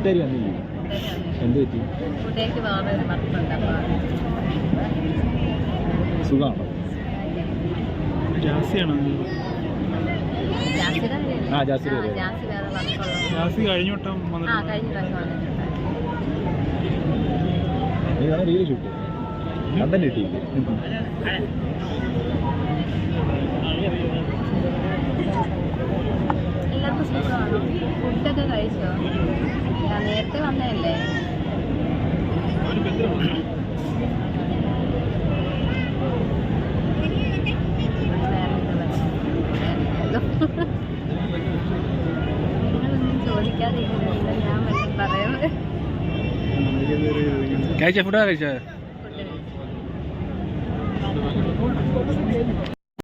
കൂട്ടുകാരി വന്നില്ലേ? എന്ത് പറ്റി? സുഖമാണോ? ജാസിയാണോ? ആ ജാസി കഴിഞ്ഞ വട്ടം റീല് ഷൂട്ട് കണ്ടന്റ് കിട്ടിയില്ലേ? എല്ലാവർക്കും സുഖമാണോ? ഫുഡൊക്കെ കഴിച്ചോ? നേരത്തെ വന്നതല്ലേ? നിങ്ങളൊന്നും ചോദിക്കാതിരിക്കുന്നില്ല, ഞാൻ വല്ലതും പറയാം. കഴിച്ച ഫുഡാ കഴിച്ച? ഫുഡ് കഴിച്ചു.